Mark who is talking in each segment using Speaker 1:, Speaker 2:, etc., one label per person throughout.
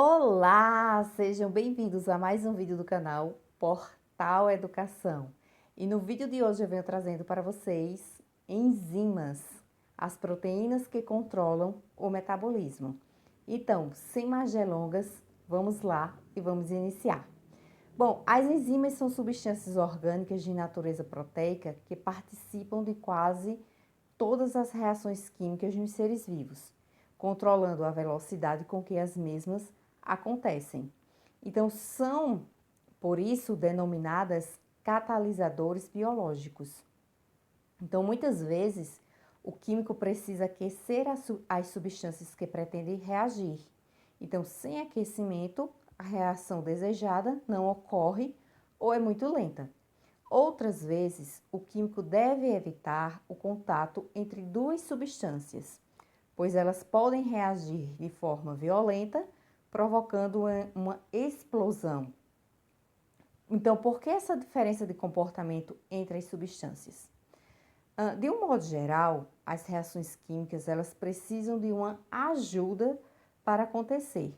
Speaker 1: Olá, sejam bem-vindos a mais um vídeo do canal Portal Educação. E no vídeo de hoje eu venho trazendo para vocês enzimas, as proteínas que controlam o metabolismo. Então, sem mais delongas, vamos lá e vamos iniciar. Bom, as enzimas são substâncias orgânicas de natureza proteica que participam de quase todas as reações químicas nos seres vivos, controlando a velocidade com que as mesmas acontecem. Então, são, por isso, denominadas catalisadores biológicos. Então, muitas vezes, o químico precisa aquecer as substâncias que pretendem reagir. Então, sem aquecimento, a reação desejada não ocorre ou é muito lenta. Outras vezes, o químico deve evitar o contato entre duas substâncias, pois elas podem reagir de forma violenta, provocando uma explosão. Então, por que essa diferença de comportamento entre as substâncias? De um modo geral, as reações químicas elas precisam de uma ajuda para acontecer.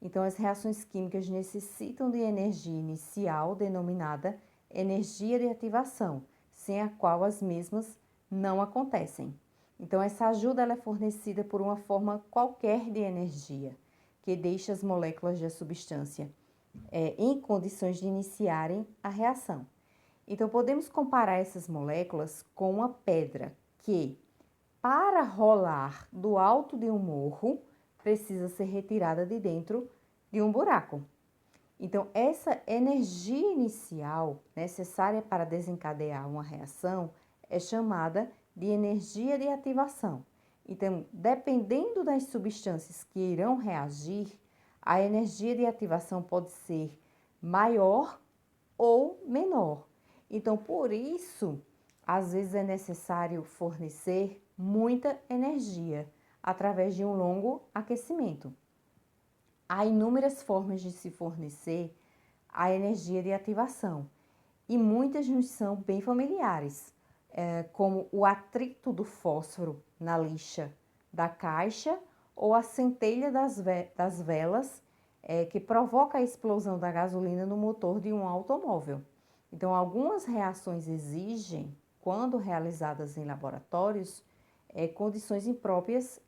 Speaker 1: Então, as reações químicas necessitam de energia inicial, denominada energia de ativação, sem a qual as mesmas não acontecem. Então, essa ajuda ela é fornecida por uma forma qualquer de energia, que deixa as moléculas da substância em condições de iniciarem a reação. Então, podemos comparar essas moléculas com uma pedra que, para rolar do alto de um morro, precisa ser retirada de dentro de um buraco. Então, essa energia inicial necessária para desencadear uma reação é chamada de energia de ativação. Então, dependendo das substâncias que irão reagir, a energia de ativação pode ser maior ou menor. Então, por isso, às vezes é necessário fornecer muita energia através de um longo aquecimento. Há inúmeras formas de se fornecer a energia de ativação e muitas nos são bem familiares, como o atrito do fósforo na lixa da caixa ou a centelha das velas, que provoca a explosão da gasolina no motor de um automóvel. Então, algumas reações exigem, quando realizadas em laboratórios, condições impróprias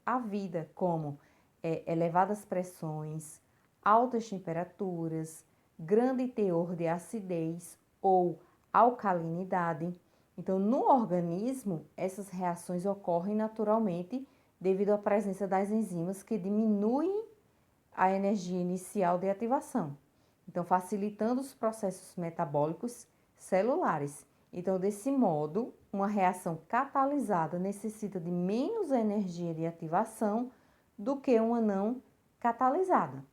Speaker 1: à vida, como elevadas pressões, altas temperaturas, grande teor de acidez ou alcalinidade. Então, no organismo, essas reações ocorrem naturalmente devido à presença das enzimas que diminuem a energia inicial de ativação. Então, facilitando os processos metabólicos celulares. Então, desse modo, uma reação catalisada necessita de menos energia de ativação do que uma não catalisada.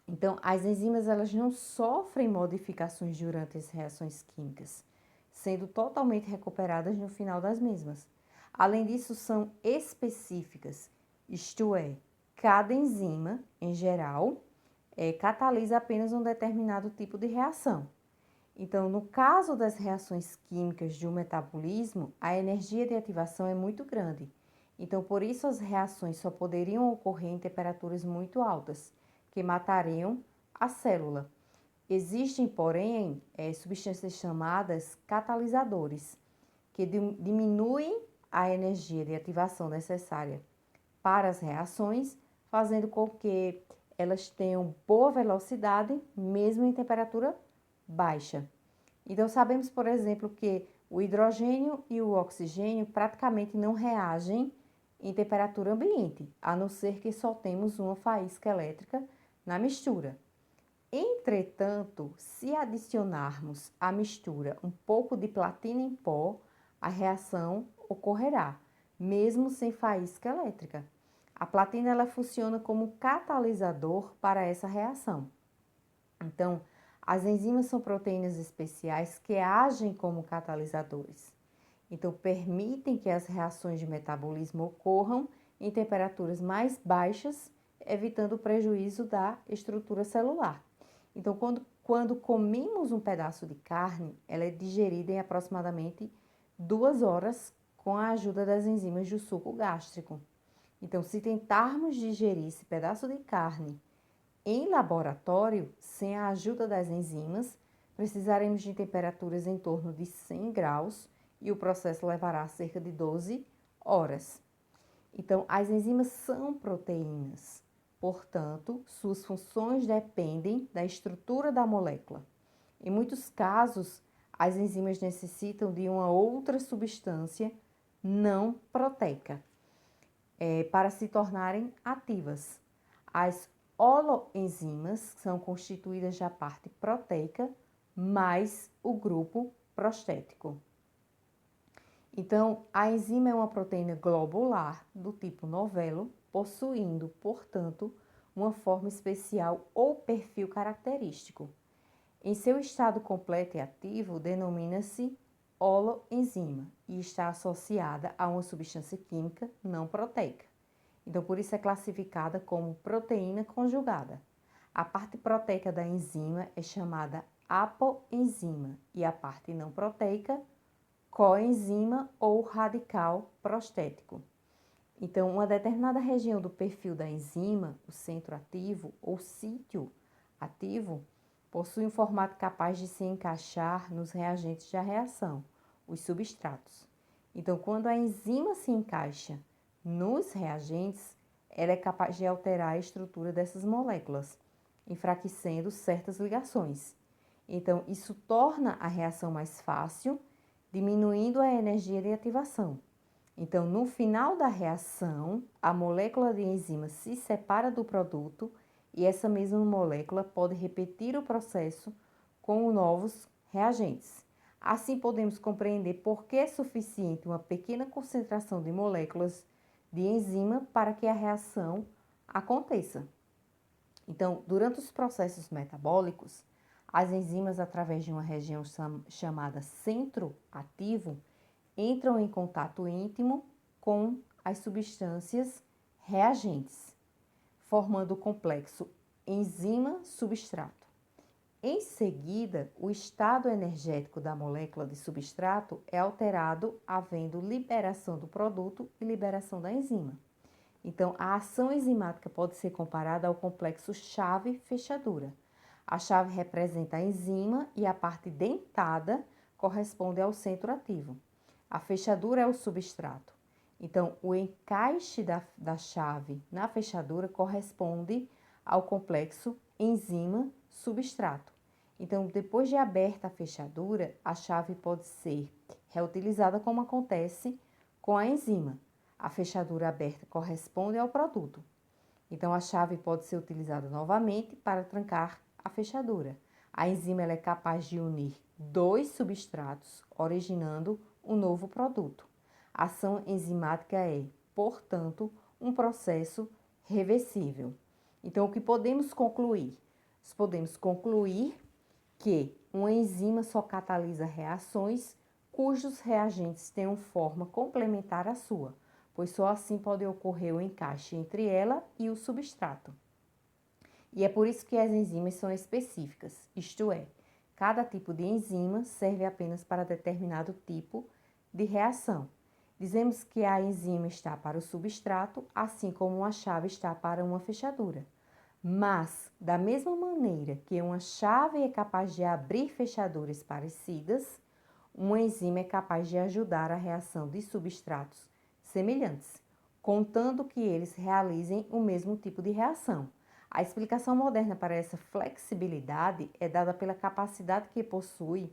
Speaker 1: Então, as enzimas elas não sofrem modificações durante as reações químicas, sendo totalmente recuperadas no final das mesmas. Além disso, são específicas, isto é, cada enzima, em geral, catalisa apenas um determinado tipo de reação. Então, no caso das reações químicas de um metabolismo, a energia de ativação é muito grande. Então, por isso as reações só poderiam ocorrer em temperaturas muito altas, que matariam a célula. Existem, porém, substâncias chamadas catalisadores, que diminuem a energia de ativação necessária para as reações, fazendo com que elas tenham boa velocidade, mesmo em temperatura baixa. Então, sabemos, por exemplo, que o hidrogênio e o oxigênio praticamente não reagem em temperatura ambiente, a não ser que soltemos uma faísca elétrica na mistura. Entretanto, se adicionarmos à mistura um pouco de platina em pó, a reação ocorrerá, mesmo sem faísca elétrica. A platina ela funciona como catalisador para essa reação. Então, as enzimas são proteínas especiais que agem como catalisadores. Então, permitem que as reações de metabolismo ocorram em temperaturas mais baixas, evitando o prejuízo da estrutura celular. Então, quando comemos um pedaço de carne, ela é digerida em aproximadamente 2 horas com a ajuda das enzimas do suco gástrico. Então, se tentarmos digerir esse pedaço de carne em laboratório, sem a ajuda das enzimas, precisaremos de temperaturas em torno de 100 graus e o processo levará cerca de 12 horas. Então, as enzimas são proteínas, portanto, suas funções dependem da estrutura da molécula. Em muitos casos, as enzimas necessitam de uma outra substância não proteica para se tornarem ativas. As holoenzimas são constituídas da parte proteica mais o grupo prostético. Então, a enzima é uma proteína globular do tipo novelo, possuindo, portanto, uma forma especial ou perfil característico. Em seu estado completo e ativo, denomina-se holoenzima e está associada a uma substância química não proteica. Então, por isso é classificada como proteína conjugada. A parte proteica da enzima é chamada apoenzima e a parte não proteica, coenzima ou radical prostético. Então, uma determinada região do perfil da enzima, o centro ativo ou sítio ativo, possui um formato capaz de se encaixar nos reagentes da reação, os substratos. Então, quando a enzima se encaixa nos reagentes, ela é capaz de alterar a estrutura dessas moléculas, enfraquecendo certas ligações. Então, isso torna a reação mais fácil, diminuindo a energia de ativação. Então, no final da reação, a molécula de enzima se separa do produto e essa mesma molécula pode repetir o processo com novos reagentes. Assim, podemos compreender por que é suficiente uma pequena concentração de moléculas de enzima para que a reação aconteça. Então, durante os processos metabólicos, as enzimas, através de uma região chamada centro ativo, entram em contato íntimo com as substâncias reagentes, formando o complexo enzima-substrato. Em seguida, o estado energético da molécula de substrato é alterado, havendo liberação do produto e liberação da enzima. Então, a ação enzimática pode ser comparada ao complexo chave-fechadura. A chave representa a enzima e a parte dentada corresponde ao centro ativo. A fechadura é o substrato. Então, o encaixe da chave na fechadura corresponde ao complexo enzima-substrato. Então, depois de aberta a fechadura, a chave pode ser reutilizada como acontece com a enzima. A fechadura aberta corresponde ao produto. Então, a chave pode ser utilizada novamente para trancar a fechadura. A enzima ela é capaz de unir dois substratos, originando um novo produto. A ação enzimática é, portanto, um processo reversível. Então, o que podemos concluir? Podemos concluir que uma enzima só catalisa reações cujos reagentes tenham forma complementar à sua, pois só assim pode ocorrer o encaixe entre ela e o substrato. E é por isso que as enzimas são específicas, isto é, cada tipo de enzima serve apenas para determinado tipo de reação. Dizemos que a enzima está para o substrato, assim como uma chave está para uma fechadura. Mas, da mesma maneira que uma chave é capaz de abrir fechaduras parecidas, uma enzima é capaz de ajudar a reação de substratos semelhantes, contando que eles realizem o mesmo tipo de reação. A explicação moderna para essa flexibilidade é dada pela capacidade que possui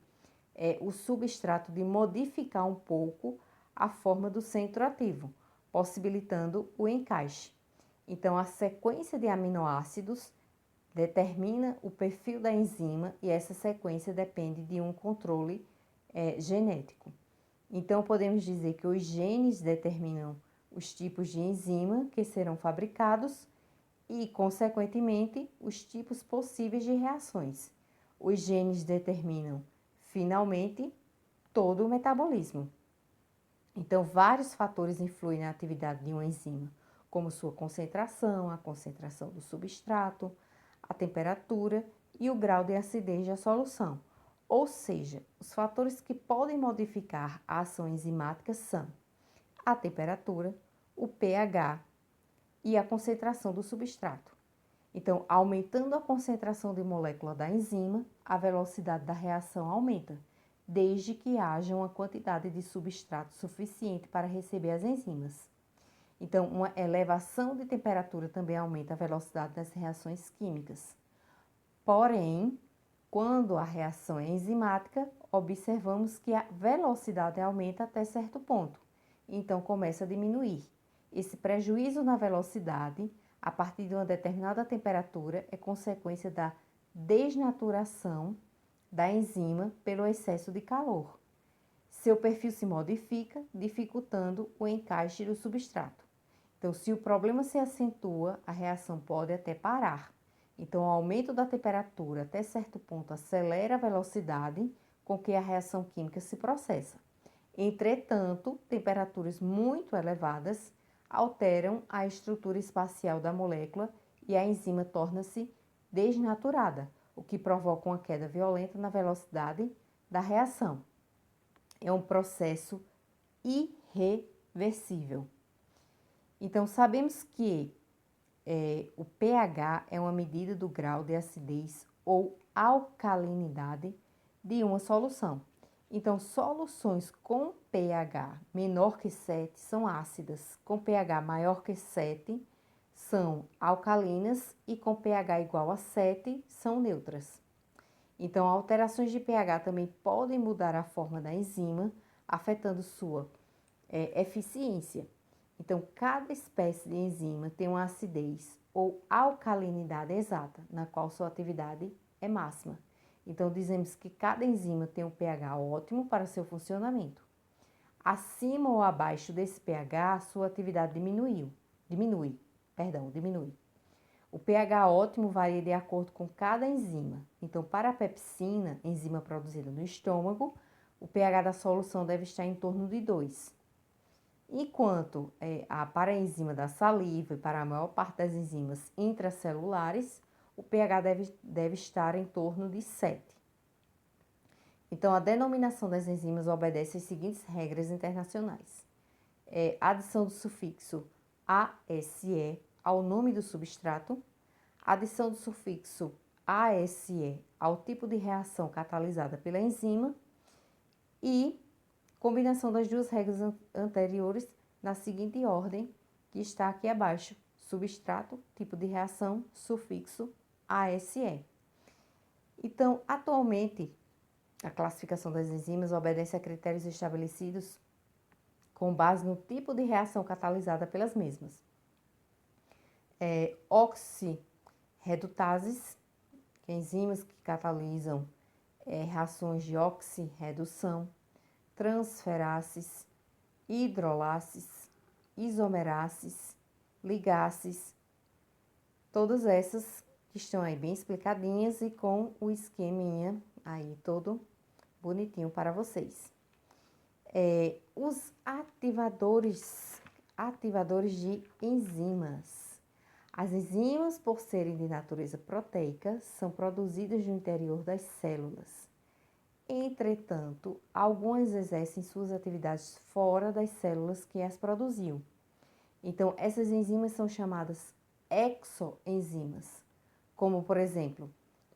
Speaker 1: o substrato de modificar um pouco a forma do centro ativo, possibilitando o encaixe. Então, a sequência de aminoácidos determina o perfil da enzima e essa sequência depende de um controle genético. Então, podemos dizer que os genes determinam os tipos de enzima que serão fabricados e, consequentemente, os tipos possíveis de reações. Os genes determinam, finalmente, todo o metabolismo. Então, vários fatores influem na atividade de uma enzima, como sua concentração, a concentração do substrato, a temperatura e o grau de acidez da solução. Ou seja, os fatores que podem modificar a ação enzimática são a temperatura, o pH, e a concentração do substrato. Então, aumentando a concentração de molécula da enzima, a velocidade da reação aumenta, desde que haja uma quantidade de substrato suficiente para receber as enzimas. Então, uma elevação de temperatura também aumenta a velocidade das reações químicas. Porém, quando a reação é enzimática, observamos que a velocidade aumenta até certo ponto, então começa a diminuir. Esse prejuízo na velocidade, a partir de uma determinada temperatura, é consequência da desnaturação da enzima pelo excesso de calor. Seu perfil se modifica, dificultando o encaixe do substrato. Então, se o problema se acentua, a reação pode até parar. Então, o aumento da temperatura até certo ponto acelera a velocidade com que a reação química se processa. Entretanto, temperaturas muito elevadas alteram a estrutura espacial da molécula e a enzima torna-se desnaturada, o que provoca uma queda violenta na velocidade da reação. É um processo irreversível. Então, sabemos que o pH é uma medida do grau de acidez ou alcalinidade de uma solução. Então, soluções com pH menor que 7 são ácidas, com pH maior que 7 são alcalinas e com pH igual a 7 são neutras. Então, alterações de pH também podem mudar a forma da enzima, afetando sua eficiência. Então, cada espécie de enzima tem uma acidez ou alcalinidade exata, na qual sua atividade é máxima. Então, dizemos que cada enzima tem um pH ótimo para seu funcionamento. Acima ou abaixo desse pH, sua atividade diminui. O pH ótimo varia de acordo com cada enzima. Então, para a pepsina, enzima produzida no estômago, o pH da solução deve estar em torno de 2. Enquanto para a enzima da saliva e para a maior parte das enzimas intracelulares, o pH deve estar em torno de 7. Então, a denominação das enzimas obedece às seguintes regras internacionais. Adição do sufixo ASE ao nome do substrato, adição do sufixo ASE ao tipo de reação catalisada pela enzima e combinação das duas regras anteriores na seguinte ordem, que está aqui abaixo: substrato, tipo de reação, sufixo, ASE. Então, atualmente, a classificação das enzimas obedece a critérios estabelecidos com base no tipo de reação catalisada pelas mesmas. Oxirredutases, que enzimas que catalisam reações de oxirredução, transferases, hidrolases, isomerases, ligases, todas essas que estão aí bem explicadinhas e com o esqueminha aí todo bonitinho para vocês. Os ativadores de enzimas. As enzimas, por serem de natureza proteica, são produzidas no interior das células. Entretanto, algumas exercem suas atividades fora das células que as produziam. Então, essas enzimas são chamadas exoenzimas, como, por exemplo,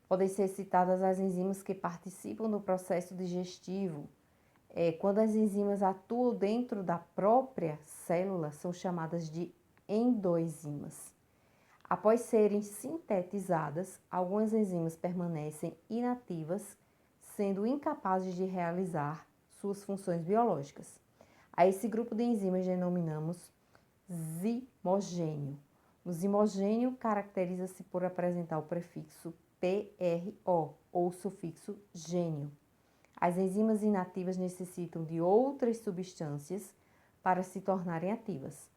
Speaker 1: podem ser citadas as enzimas que participam do processo digestivo. Quando as enzimas atuam dentro da própria célula, são chamadas de endoenzimas. Após serem sintetizadas, algumas enzimas permanecem inativas, sendo incapazes de realizar suas funções biológicas. A esse grupo de enzimas denominamos zimogênio. O zimogênio caracteriza-se por apresentar o prefixo PRO ou sufixo gênio. As enzimas inativas necessitam de outras substâncias para se tornarem ativas.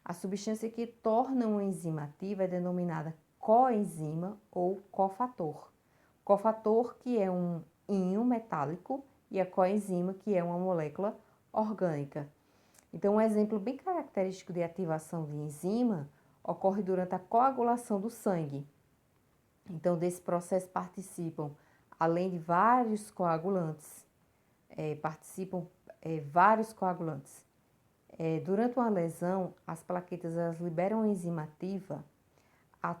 Speaker 1: A substância que torna uma enzima ativa é denominada coenzima ou cofator. Cofator, que é um íon metálico, e a coenzima, que é uma molécula orgânica. Então, um exemplo bem característico de ativação de enzima ocorre durante a coagulação do sangue. Então, desse processo participam, além de vários coagulantes, Durante uma lesão, as plaquetas elas liberam a enzima ativa, a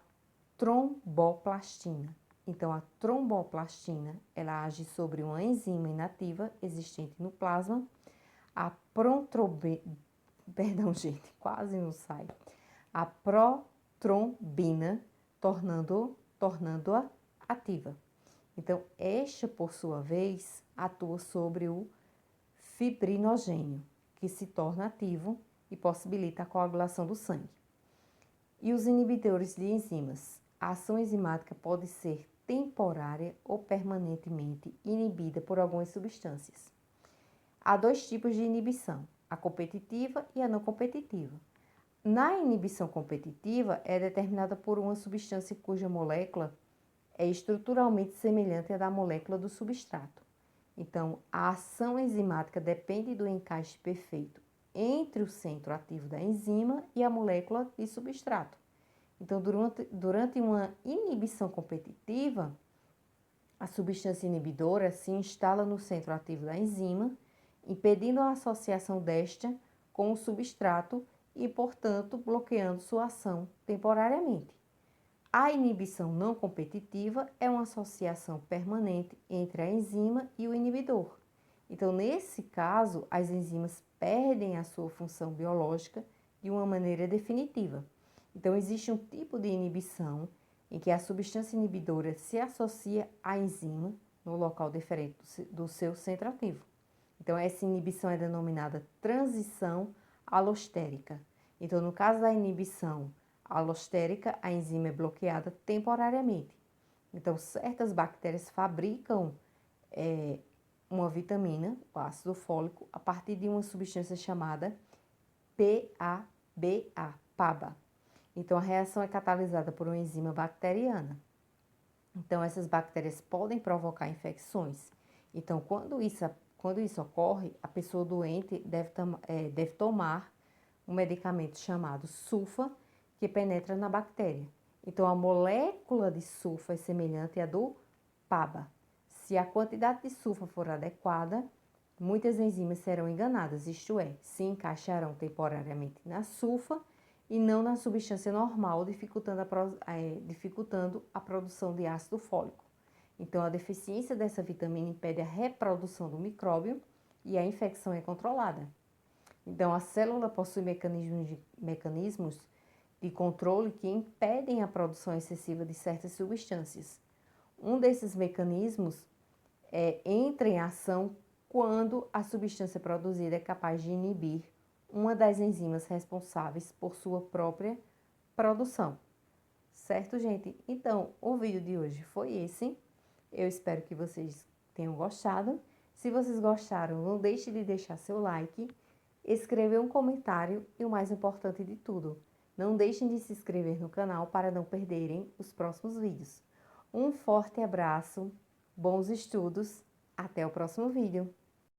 Speaker 1: tromboplastina. Então, a tromboplastina, ela age sobre uma enzima inativa existente no plasma, a perdão, gente, quase não sai. A protrombina, tornando-a ativa. Então, esta, por sua vez, atua sobre o fibrinogênio, que se torna ativo e possibilita a coagulação do sangue. E os inibidores de enzimas. A ação enzimática pode ser temporária ou permanentemente inibida por algumas substâncias. Há dois tipos de inibição, a competitiva e a não competitiva. Na inibição competitiva, é determinada por uma substância cuja molécula é estruturalmente semelhante à da molécula do substrato. Então, a ação enzimática depende do encaixe perfeito entre o centro ativo da enzima e a molécula de substrato. Então, durante uma inibição competitiva, a substância inibidora se instala no centro ativo da enzima, impedindo a associação desta com o substrato e, portanto, bloqueando sua ação temporariamente. A inibição não competitiva é uma associação permanente entre a enzima e o inibidor. Então, nesse caso, as enzimas perdem a sua função biológica de uma maneira definitiva. Então, existe um tipo de inibição em que a substância inibidora se associa à enzima no local diferente do seu centro ativo. Então, essa inibição é denominada transição alostérica. Então, no caso da inibição alostérica, a enzima é bloqueada temporariamente. Então, certas bactérias fabricam uma vitamina, o ácido fólico, a partir de uma substância chamada PABA. Então, a reação é catalisada por uma enzima bacteriana. Então, essas bactérias podem provocar infecções. Então, quando isso ocorre, a pessoa doente deve tomar um medicamento chamado sulfa, que penetra na bactéria. Então, a molécula de sulfa é semelhante à do PABA. Se a quantidade de sulfa for adequada, muitas enzimas serão enganadas, isto é, se encaixarão temporariamente na sulfa e não na substância normal, dificultando a produção de ácido fólico. Então, a deficiência dessa vitamina impede a reprodução do micróbio e a infecção é controlada. Então, a célula possui mecanismos de controle que impedem a produção excessiva de certas substâncias. Um desses mecanismos entra em ação quando a substância produzida é capaz de inibir uma das enzimas responsáveis por sua própria produção. Certo, gente? Então, o vídeo de hoje foi esse. Eu espero que vocês tenham gostado. Se vocês gostaram, não deixe de deixar seu like, escrever um comentário e o mais importante de tudo, não deixem de se inscrever no canal para não perderem os próximos vídeos. Um forte abraço, bons estudos, até o próximo vídeo!